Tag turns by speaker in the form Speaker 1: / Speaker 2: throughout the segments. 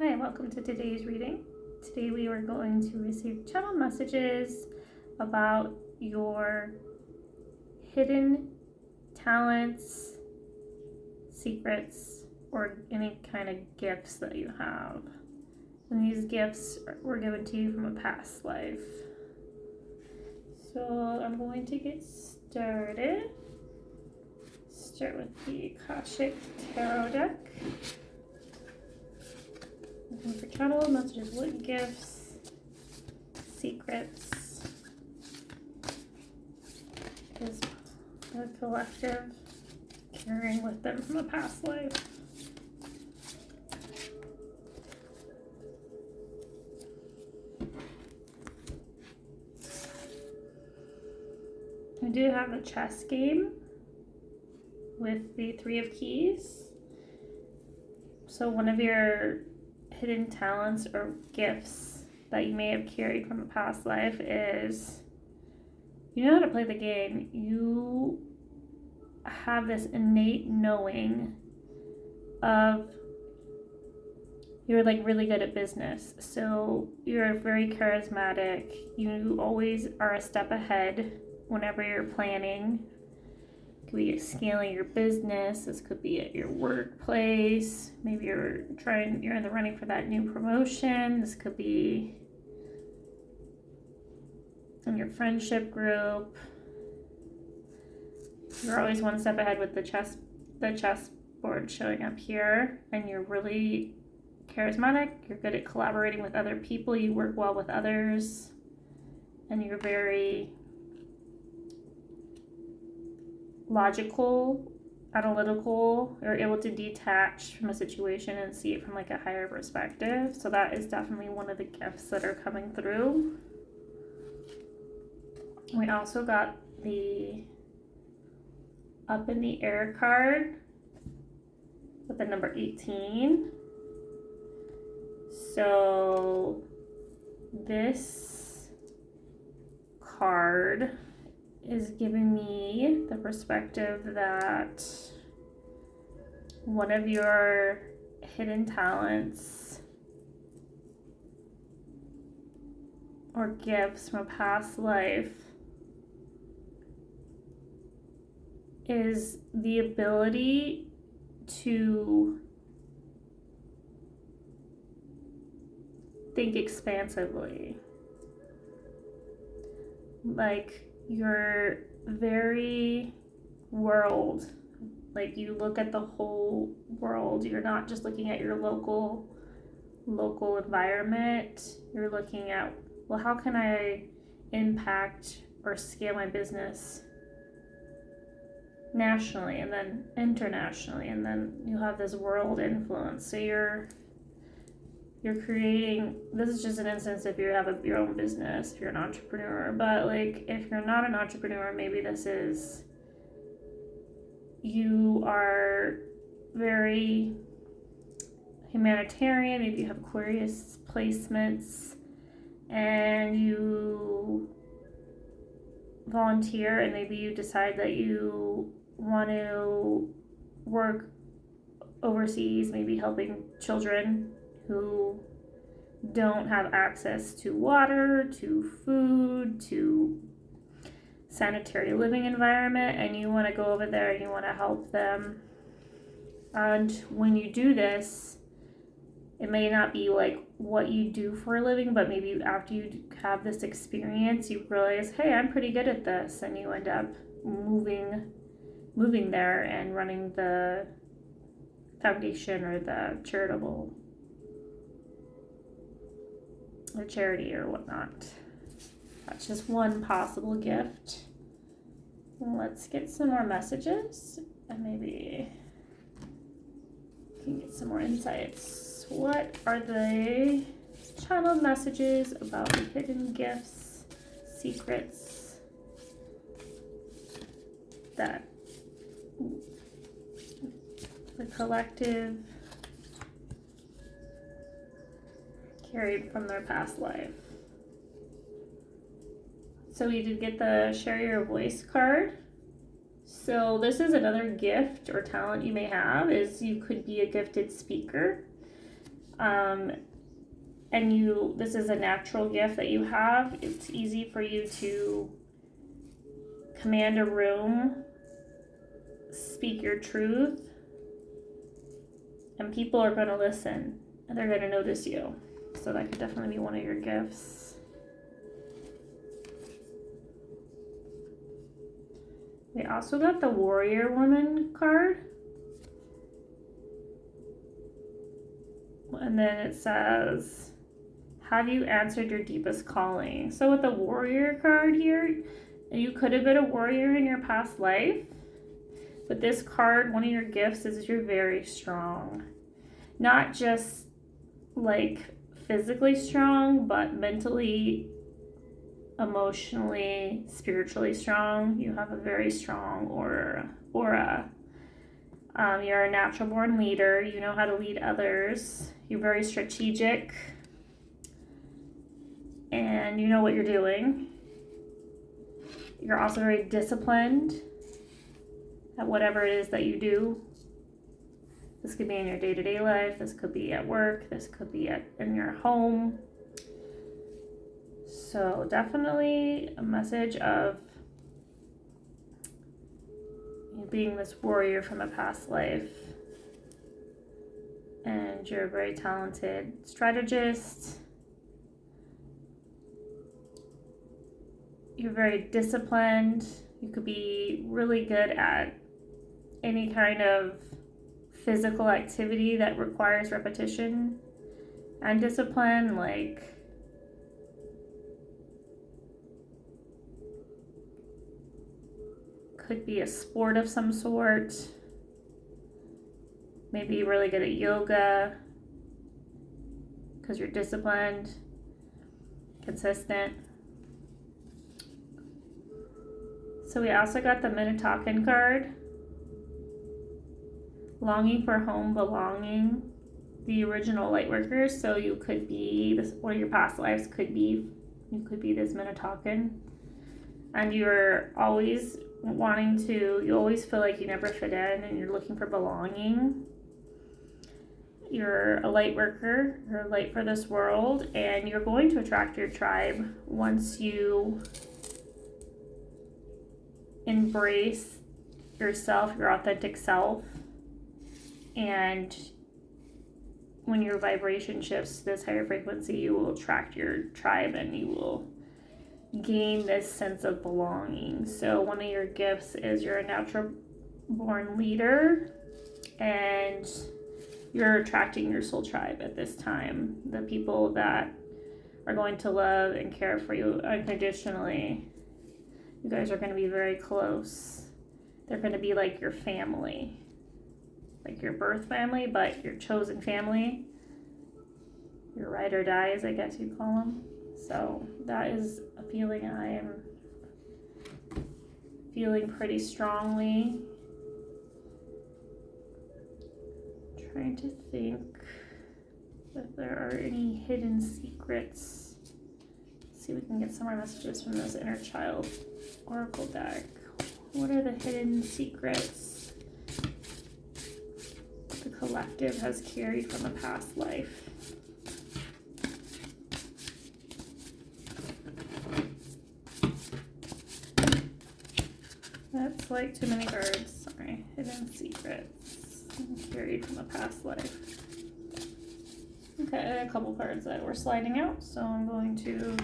Speaker 1: Hi, welcome to today's reading. Today we are going to receive channel messages about your hidden talents, secrets, or any kind of gifts that you have. And these gifts were given to you from a past life. So I'm going to get started. Start with the Akashic Tarot deck. Looking for channel messages, what gifts, secrets is the collective carrying with them from a past life. We do have a chess game with the Three of Keys. So one of your hidden talents or gifts that you may have carried from a past life is you know how to play the game. You have this innate knowing of you're like really good at business. So you're very charismatic. You always are a step ahead whenever you're planning. It could be scaling your business. This could be at your workplace. Maybe you're in the running for that new promotion. This could be in your friendship group. You're always one step ahead with the chessboard showing up here, and you're really charismatic. You're good at collaborating with other people. You work well with others, and you're very logical, analytical. You're able to detach from a situation and see it from like a higher perspective. So that is definitely one of the gifts that are coming through. We also got the Up in the Air card with the number 18. So this card is giving me the perspective that one of your hidden talents or gifts from a past life is the ability to think expansively. Like you're very world, like you look at the whole world. You're not just looking at your local environment. You're looking at, well, how can I impact or scale my business nationally and then internationally, and then you have this world influence. So you're creating, this is just an instance if you have your own business, if you're an entrepreneur, but like if you're not an entrepreneur, maybe this is, you are very humanitarian, maybe you have Aquarius placements, and you volunteer, and maybe you decide that you want to work overseas, maybe helping children who don't have access to water, to food, to sanitary living environment, and you want to go over there and you want to help them. And when you do this, it may not be like what you do for a living, but maybe after you have this experience, you realize, hey, I'm pretty good at this, and you end up moving there and running the foundation or the charity or whatnot. That's just one possible gift. Let's get some more messages and maybe we can get some more insights. What are the channel messages about the hidden gifts, secrets that the collective carried from their past life? So we did get the Share Your Voice card. So this is another gift or talent you may have, is you could be a gifted speaker. And this is a natural gift that you have. It's easy for you to command a room, speak your truth, and people are going to listen and they're going to notice you. So that could definitely be one of your gifts. We also got the Warrior Woman card. And then it says, have you answered your deepest calling? So with the Warrior card here, you could have been a warrior in your past life. But this card, one of your gifts is you're very strong. Not just like physically strong, but mentally, emotionally, spiritually strong. You have a very strong aura. You're a natural born leader. You know how to lead others. You're very strategic. And you know what you're doing. You're also very disciplined at whatever it is that you do. This could be in your day-to-day life. This could be at work. This could be in your home. So definitely a message of you being this warrior from a past life. And you're a very talented strategist. You're very disciplined. You could be really good at any kind of physical activity that requires repetition and discipline, like could be a sport of some sort. Maybe you're really good at yoga because you're disciplined, consistent. So we also got the Minnetonkan card. Longing for home, belonging, the original Lightworkers. So you could be this, one of your past lives could be, you could be this Minnetonkan. And you're always you always feel like you never fit in and you're looking for belonging. You're a light worker, you're a light for this world, and you're going to attract your tribe once you embrace yourself, your authentic self. And when your vibration shifts to this higher frequency, you will attract your tribe and you will gain this sense of belonging. So one of your gifts is you're a natural born leader and you're attracting your soul tribe at this time. The people that are going to love and care for you unconditionally. You guys are going to be very close. They're going to be like your family. Like your birth family, but your chosen family. Your ride or dies, I guess you'd call them. So that is a feeling I am feeling pretty strongly. Trying to think if there are any hidden secrets. Let's see if we can get some more messages from this inner child oracle deck. What are the hidden secrets the collective has carried from a past life? That's like too many cards. Sorry. Hidden secrets carried from a past life. Okay, I had a couple cards that were sliding out, so I'm going to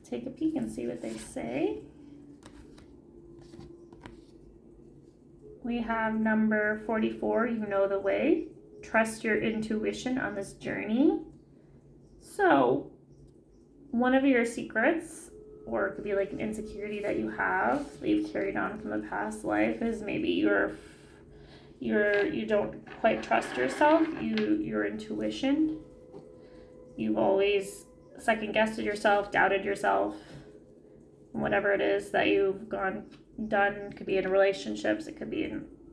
Speaker 1: take a peek and see what they say. We have number 44, you know the way. Trust your intuition on this journey. So, one of your secrets, or it could be like an insecurity that you have that you've carried on from a past life, is maybe you don't quite trust yourself, your intuition. You've always second guessed yourself, doubted yourself, whatever it is that you've done. It could be in relationships, it could be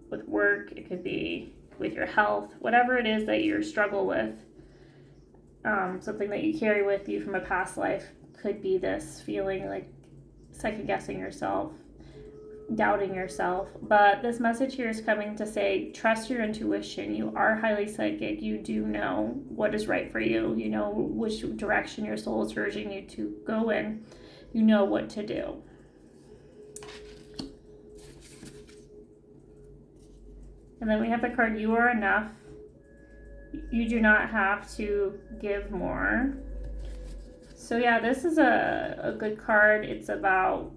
Speaker 1: with work, it could be with your health, whatever it is that you struggle with. Something that you carry with you from a past life could be this feeling like second guessing yourself, doubting yourself. But this message here is coming to say, trust your intuition. You are highly psychic. You do know what is right for you. You know which direction your soul is urging you to go in. You know what to do. And then we have the card, you are enough. You do not have to give more. So yeah, this is a good card. It's about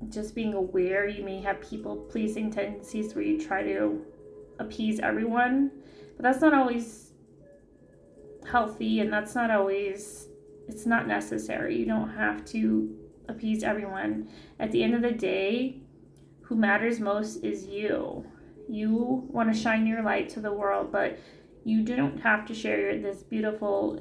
Speaker 1: just being aware. You may have people-pleasing tendencies where you try to appease everyone, but that's not always healthy, and that's not always, it's not necessary. You don't have to appease everyone. At the end of the day, who matters most is you. You want to shine your light to the world, but you don't have to share this beautiful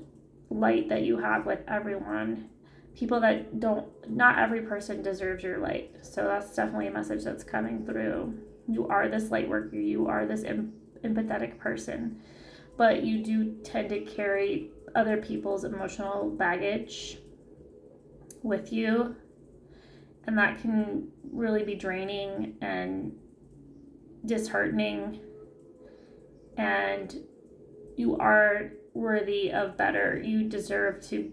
Speaker 1: light that you have with everyone. People that don't, not every person deserves your light. So that's definitely a message that's coming through. You are this light worker. You are this empathetic person, but you do tend to carry other people's emotional baggage with you, and that can really be draining and disheartening. And you are worthy of better. You deserve to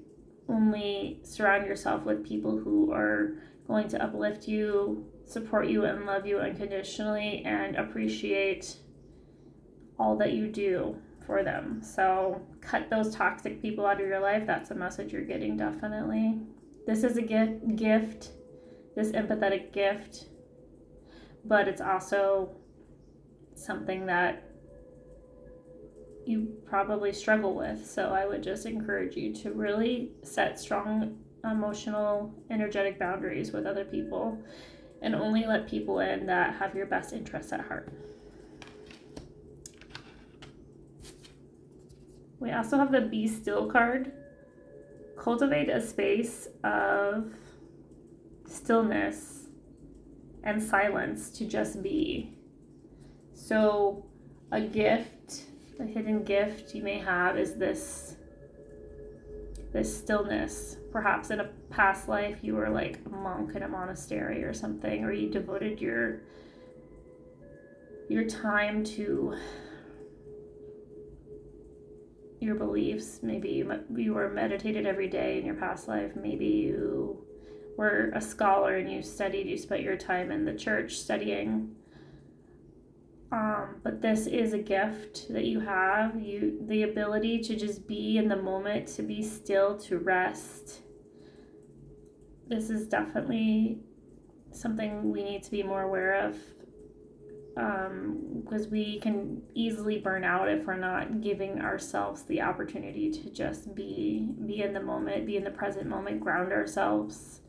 Speaker 1: only surround yourself with people who are going to uplift you, support you, and love you unconditionally, and appreciate all that you do for them. So cut those toxic people out of your life. That's a message you're getting, definitely. This is a gift, this empathetic gift, but it's also something that you probably struggle with. So I would just encourage you to really set strong emotional, energetic boundaries with other people, and only let people in that have your best interests at heart. We also have the Be Still card. Cultivate a space of stillness and silence to just be. So a gift, a hidden gift you may have is this stillness. Perhaps in a past life you were like a monk in a monastery or something, or you devoted your time to your beliefs. Maybe you were meditated every day in your past life. Maybe you were a scholar and you spent your time in the church studying. But this is a gift that you have, the ability to just be in the moment, to be still, to rest. This is definitely something we need to be more aware of, because we can easily burn out if we're not giving ourselves the opportunity to just be in the moment, be in the present moment, ground ourselves.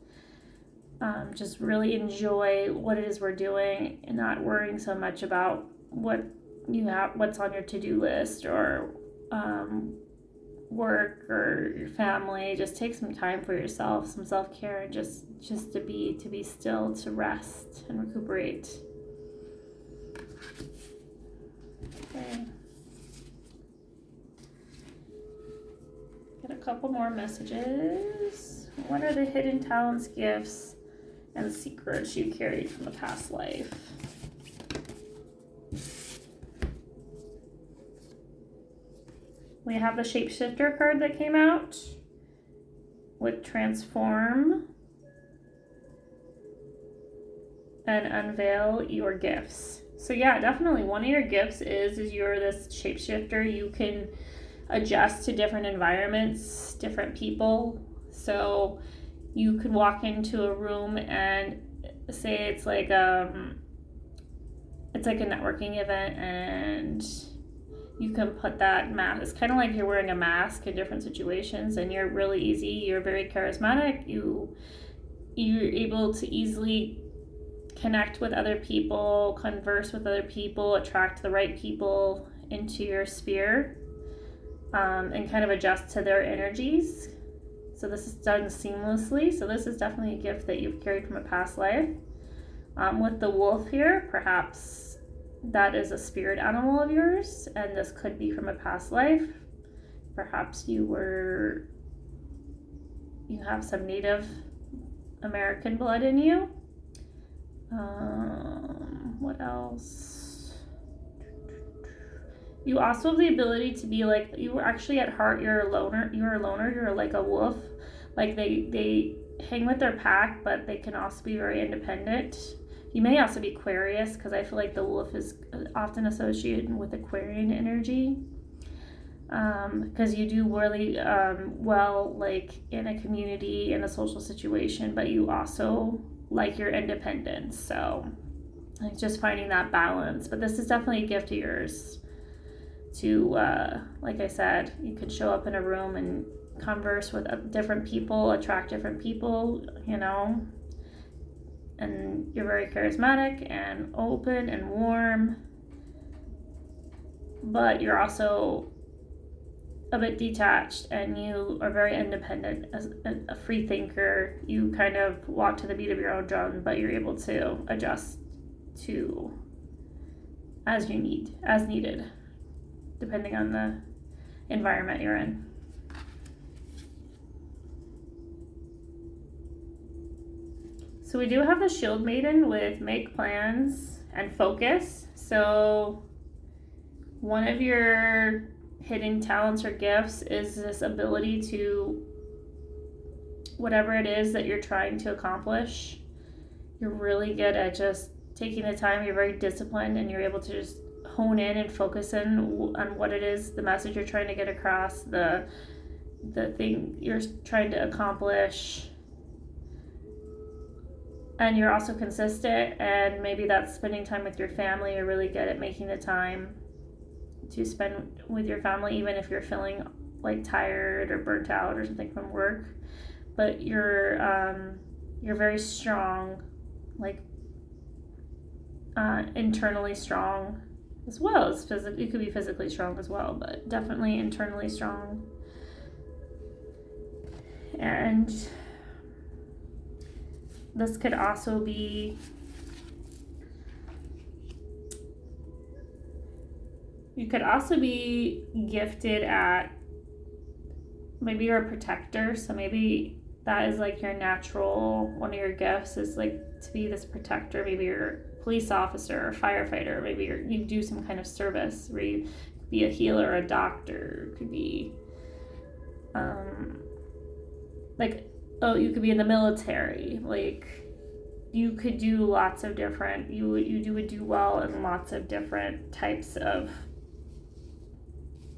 Speaker 1: Just really enjoy what it is we're doing and not worrying so much about what's on your to-do list, or work, or your family. Just take some time for yourself, some self-care, and just to be still, to rest and recuperate. Okay. Get a couple more messages. What are the hidden talents, gifts, and secrets you carried from the past life? We have the Shapeshifter card that came out with Transform and Unveil Your Gifts. So yeah, definitely one of your gifts is you're this shapeshifter. You can adjust to different environments, different people. So you could walk into a room and say it's like a networking event, and you can put that mask. It's kind of like you're wearing a mask in different situations, and you're really easy. You're very charismatic. You're able to easily connect with other people, converse with other people, attract the right people into your sphere, and kind of adjust to their energies. So this is done seamlessly. So this is definitely a gift that you've carried from a past life. With the wolf here, perhaps that is a spirit animal of yours, and this could be from a past life. Perhaps you have some Native American blood in you. What else? You also have the ability to be like, you were actually at heart, you're a loner. You're like a wolf. Like they hang with their pack, but they can also be very independent. You may also be Aquarius, because I feel like the wolf is often associated with Aquarian energy. Because you do really well, like in a community, in a social situation, but you also like your independence. So like just finding that balance. But this is definitely a gift of yours to, like I said, you can show up in a room and converse with different people, attract different people, and you're very charismatic and open and warm, but you're also a bit detached, and you are very independent, as a free thinker. You kind of walk to the beat of your own drum, but you're able to adjust to as needed, depending on the environment you're in. So we do have the Shield Maiden with make plans and focus. So one of your hidden talents or gifts is this ability to, whatever it is that you're trying to accomplish, you're really good at just taking the time. You're very disciplined, and you're able to just hone in and focus in on what it is, the message you're trying to get across, the thing you're trying to accomplish. And you're also consistent, and maybe that's spending time with your family. You're really good at making the time to spend with your family, even if you're feeling like tired or burnt out or something from work. But you're very strong, like internally strong, as well as physically. You could be physically strong as well, but definitely internally strong. And this could also be gifted at, maybe you're a protector, so maybe that is like your natural, one of your gifts is like to be this protector. Maybe you're a police officer or firefighter. Maybe you do some kind of service where you could be a healer, a doctor, could be you could be in the military. Like you could do lots of different, you would do well in lots of different types of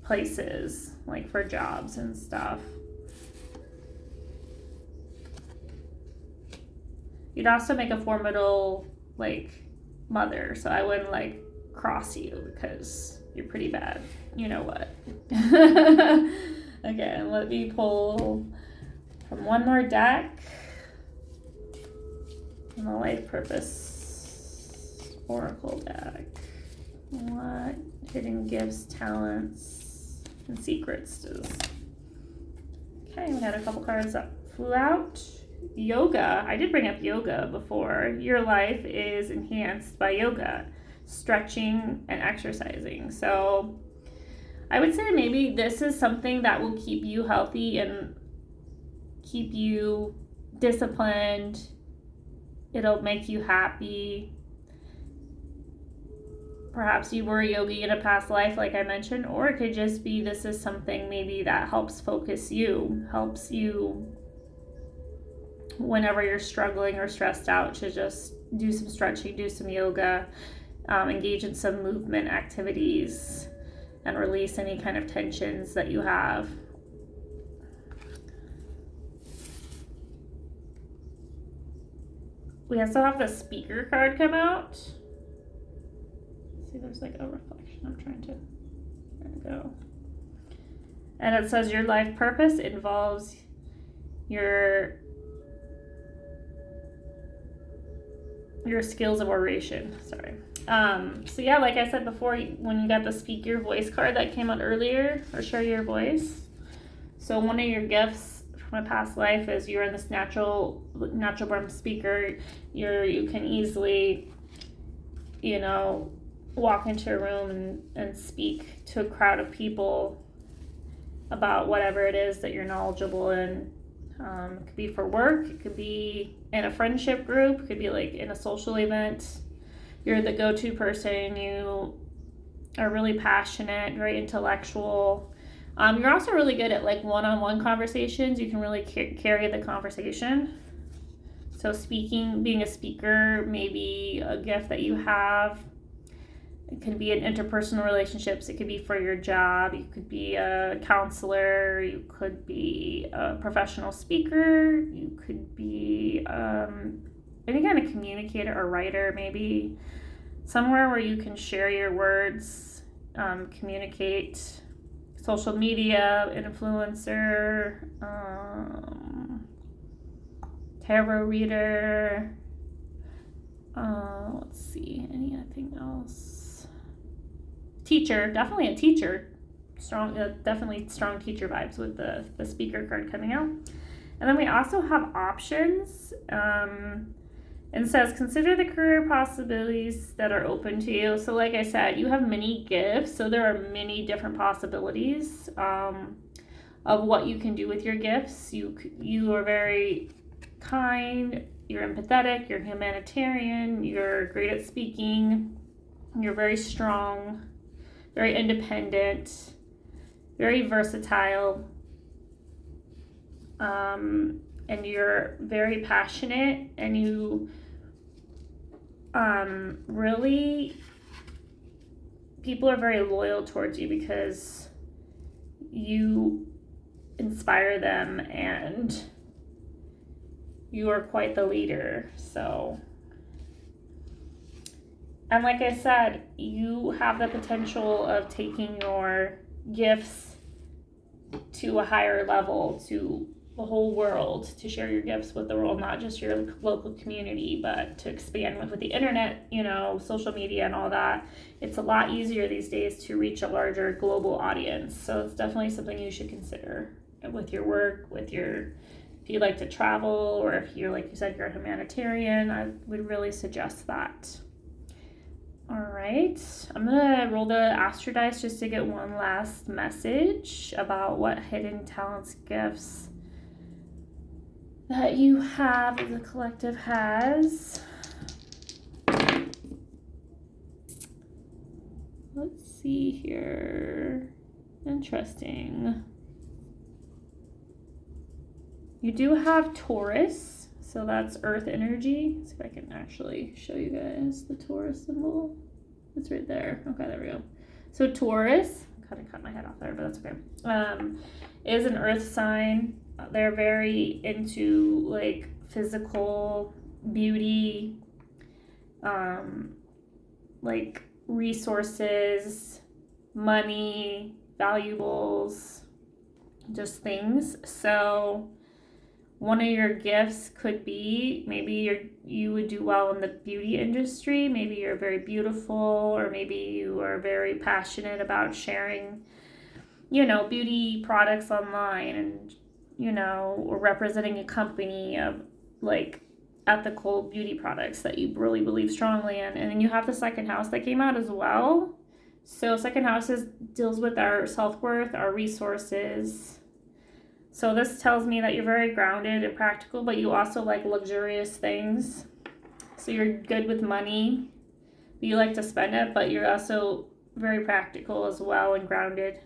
Speaker 1: places, like for jobs and stuff. You'd also make a formidable mother, so I wouldn't cross you because you're pretty bad. You know what? Okay, let me pull from one more deck. And the Life Purpose Oracle deck. What hidden gifts, talents, and secrets does? Okay, we had a couple cards that flew out. Yoga. I did bring up yoga before. Your life is enhanced by yoga, stretching, and exercising. So I would say maybe this is something that will keep you healthy and keep you disciplined. It'll make you happy. Perhaps you were a yogi in a past life, like I mentioned, or it could just be this is something maybe that helps focus you, helps you whenever you're struggling or stressed out to just do some stretching, do some yoga, engage in some movement activities, and release any kind of tensions that you have. We also have the Speaker card come out. See, there's a reflection. I'm trying to, there we go. And it says your life purpose involves your skills of oration. Sorry. So yeah, like I said before, when you got the Speak Your Voice card that came out earlier, or Share Your Voice. So one of your gifts from a past life is you're in this natural born speaker. You can easily, walk into a room and speak to a crowd of people about whatever it is that you're knowledgeable in. It could be for work, it could be in a friendship group, it could be in a social event. you're the go-to person. You are really passionate, very intellectual. You're also really good at like one-on-one conversations. You can really carry the conversation. So speaking, being a speaker, maybe a gift that you have. It could be in interpersonal relationships. It could be for your job. You could be a counselor. You could be a professional speaker. You could be any kind of communicator or writer, maybe somewhere where you can share your words, communicate. Social media, influencer, tarot reader. Let's see, anything else? Teacher, definitely a teacher. Strong, definitely strong teacher vibes with the speaker card coming out. And then we also have options. And says, consider the career possibilities that are open to you. So like I said, you have many gifts. So there are many different possibilities of what you can do with your gifts. You are very kind, you're empathetic, you're humanitarian, you're great at speaking, you're very strong, very independent, very versatile, and you're very passionate, and you really, people are very loyal towards you because you inspire them and you are quite the leader. So, and like I said, you have the potential of taking your gifts to a higher level, to the whole world, to share your gifts with the world, not just your local community, but to expand with the internet, social media and all that. It's a lot easier these days to reach a larger global audience. So it's definitely something you should consider with your work, if you like to travel, or if you're, like you said, you're a humanitarian. I would really suggest that. All right, I'm gonna roll the Astro Dice just to get one last message about what hidden talents, gifts that you have, the collective has. Let's see here. Interesting. You do have Taurus, so that's earth energy. Let's see if I can actually show you guys the Taurus symbol. It's right there. Okay, there we go. So Taurus, kind of cut my head off there, but that's okay. Is an earth sign. They're very into like physical beauty, like resources, money, valuables, just things. So one of your gifts could be maybe you would do well in the beauty industry. Maybe you're very beautiful, or maybe you are very passionate about sharing, beauty products online, and, or representing a company of like ethical beauty products that you really believe strongly in. And then you have the second house that came out as well. So second house deals with our self-worth, our resources. So this tells me that you're very grounded and practical, but you also like luxurious things. So you're good with money. You like to spend it, but you're also very practical as well and grounded.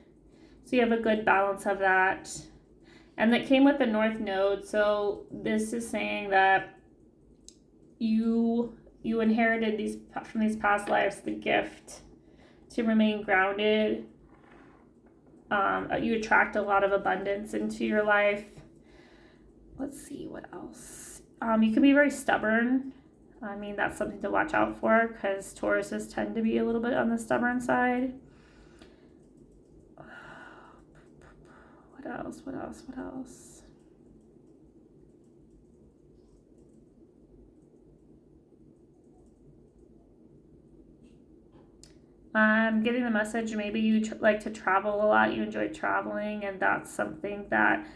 Speaker 1: So you have a good balance of that. And that came with the North Node. So this is saying that you inherited from these past lives the gift to remain grounded. You attract a lot of abundance into your life. Let's see what else. You can be very stubborn. I mean, that's something to watch out for because Tauruses tend to be a little bit on the stubborn side. What else? I'm getting the message, maybe you like to travel a lot, you enjoy traveling, and that's something that,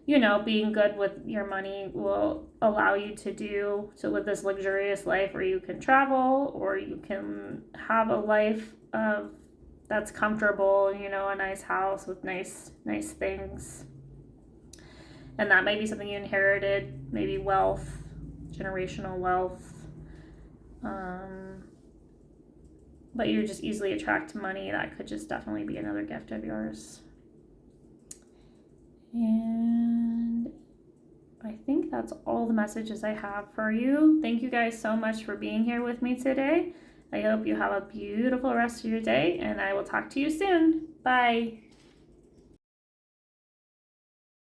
Speaker 1: being good with your money will allow you to do, to live this luxurious life where you can travel, or you can have a life that's comfortable, a nice house with nice things. And that may be something you inherited, maybe wealth, generational wealth. but you just easily attract money, that could just definitely be another gift of yours. And I think that's all the messages I have for you. Thank you guys so much for being here with me today. I hope you have a beautiful rest of your day, and I will talk to you soon. Bye.